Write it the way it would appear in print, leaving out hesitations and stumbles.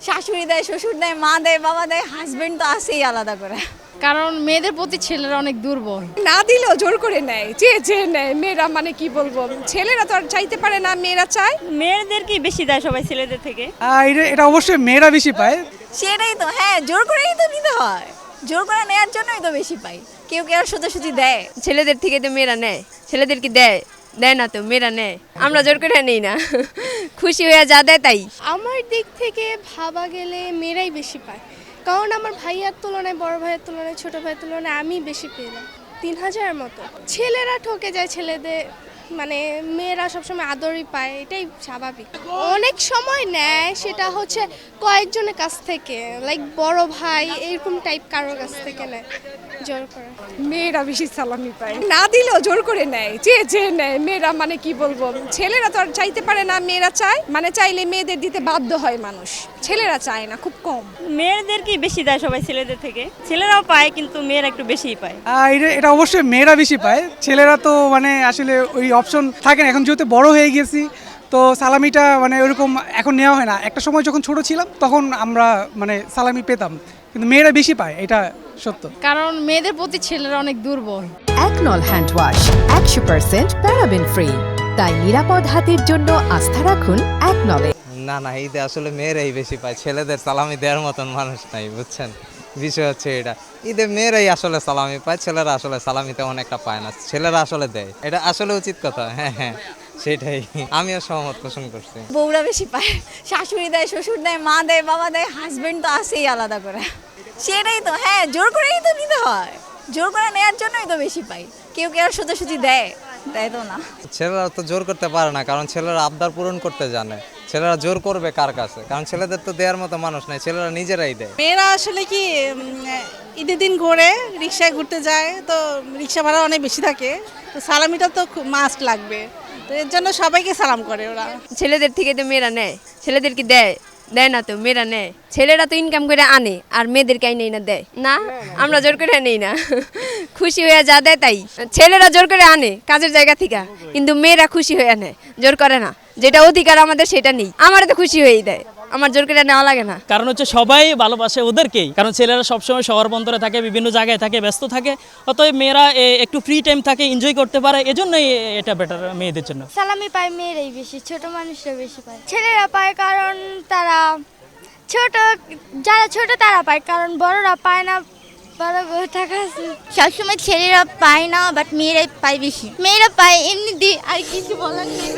শাশুড়ি দেয়, শ্বশুর দেয়, মা দেয়, বাবা দেয়, হাজবেন্ড তো আছেই আলাদা করে। কারণ মেয়েদের প্রতি ছেলেরা অনেক দুর্বল। না দিলেও জোর করে নেয়, যে নেয় মেয়েরা, মানে কি বলবো, ছেলেরা তো আর চাইতে পারে না, মেয়েরা চায়। মেয়েদেরকেই বেশি দেয় সবাই ছেলেদের থেকে। এটা অবশ্যই মেয়েরা বেশি পায়। সেটাই তো, হ্যাঁ, জোর করেই তো নিতে হয়, জোর করে নেওয়ার জন্যই তো বেশি পাই। কেউ কেউ সোজাসুজি দেয়, ছেলেদের থেকে তো মেয়েরা নেয়, ছেলেদেরকে দেয় দেয় না তো মেয়েরা নেয়, আমরা জোর করে নেই না। খুশি হয়ে যা দেয় তাই। আমার দিক থেকে ভাবা গেলে মেয়েরাই বেশি পায়, কারণ আমার ভাইয়ার তুলনায়, বড় ভাইয়ের তুলনায়, ছোট ভাইয়ের তুলনায় আমি বেশি পেলাম 3000-এর মতো। ছেলেরা ঠকে যায় ছেলেদের, মানে মেয়েরা সবসময় আদরই পায়, এটাই স্বাভাবিক। অনেক সময় নেয়, সেটা হচ্ছে কয়েকজনের কাছ থেকে, লাইক বড় ভাই এরকম টাইপ কারোর কাছ থেকে নেয় জোর করে। মেয়েরা বেশি সালামি পায়, না দিলেও জোর করে নেয়, যে নেয় মেয়েরা, মানে কি বলবো, ছেলেরা তো আর চাইতে পারে না, মেয়েরা চায়, মানে চাইলে মেয়েদের দিতে বাধ্য হয় মানুষ, ছেলেরা চায় না, খুব কম। মেয়েদেরকেই বেশি দেয় সবাই ছেলেদের থেকে, ছেলেরাও পায় কিন্তু মেয়েরা একটু বেশিই পায়। এটা অবশ্যই মেয়েরা বেশি পায়। ছেলেরা তো মানে আসলে ওই অপশন থাকে না, এখন যেহেতু বড় হয়ে গেছি তো সালামিটা মানে ওরকম এখন নেওয়া হয় না। একটা সময় যখন ছোট ছিলাম তখন আমরা মানে সালামি পেতাম, কিন্তু মেয়েরা বেশি পায়, এটা সত্য। কারণ মেয়েদের প্রতি ছেলেরা অনেক দুর্বল। একনল হ্যান্ড ওয়াশ 100% প্যারাবেন ফ্রি, তাই নিরাপদ হাতের জন্য আস্থা রাখুন একনলে। না না, ঈদে আসলে মেয়েরাই বেশি পায়, ছেলেদের সালামি দেওয়ার মতন মানুষ নাই, বুঝছেন। বিষয় হচ্ছে এটা, ঈদে মেয়েরাই আসলে সালামি পায়, ছেলেরা আসলে সালামি তেমন একটা পায় না, ছেলেরা আসলে দেয়, এটা আসলে উচিত কথা। হ্যাঁ হ্যাঁ, সেটাই, আমিও সহমত পোষণ করছি। বউরা বেশি পায়, শাশুড়ি দেয়, শ্বশুর দেয়, মা দেয়, বাবা দেয়, হাজবেন্ড তো আছেই আলাদা করে। সেটাই তো, হ্যাঁ, জোর করেই তো নিতে হয়, জোর করে নেওয়ার জন্যই তো বেশি পাই। কেউ কেউ সোজাসুজি দেয়, দেয় তো না। ছেলেরা তো জোর করতে পারে না, কারণ ছেলেরা আবদার পূরণ করতে জানে। ছেলেরা জোর করবে কার কাছে, কারণ ছেলেদের তো দেওয়ার মতো মানুষ নাই, ছেলেরা নিজেরাই দেয়। মেয়েরা আসলে কি ঈদের দিন ঘোরে, রিক্সায় ঘুরতে যায়, তো রিক্সা ভাড়া অনেক বেশি থাকে, তো সালামিটা তো মাস্ট লাগবে, তো এর জন্য সবাইকে সালাম করে ওরা। ছেলেদের থেকে তো মেয়েরা নেয়, ছেলেদেরকে দেয় দেয় না তো মেয়েরা নেয়, ছেলেরা তো ইনকাম করে আনে আর মেয়েদেরকে আইনেই না দেয় না, আমরা জোর করে নেই না। খুশি হয়ে যা দেয় তাই। ছেলেরা জোর করে আনে কাজের জায়গা থেকে, কিন্তু মেয়েরা খুশি হয়ে আনে, জোর করে না। যেটা অধিকার আমাদের সেটা নেই, আমার তো খুশি হয়েই দেয়, আমার জোর করে নেওয়া লাগে না। কারণ হচ্ছে সবাই ভালোবাসে ওদেরকেই, কারণ ছেলেরা সবসময় শহর বন্দরে থাকে, বিভিন্ন জায়গায় থাকে, ব্যস্ত থাকে, অতএব মেয়েরা একটু ফ্রি টাইম থাকে, এনজয় করতে পারে, এজন্যই এটা বেটার মেয়েদের জন্য। সালামি পায় মেয়েরাই বেশি, ছোট মানুষরা বেশি পায়। ছেলেরা পায় কারণ তারা ছোট, যারা ছোট তারা পায়, কারণ বড়রা পায় না, বড় বড় টাকা আছে। সবসময় ছেলেরা পায় না, বাট মেয়েরাই পায় বেশি। মেয়েরা পায় এমনি দিয়ে, আর কিছু বলার নেই।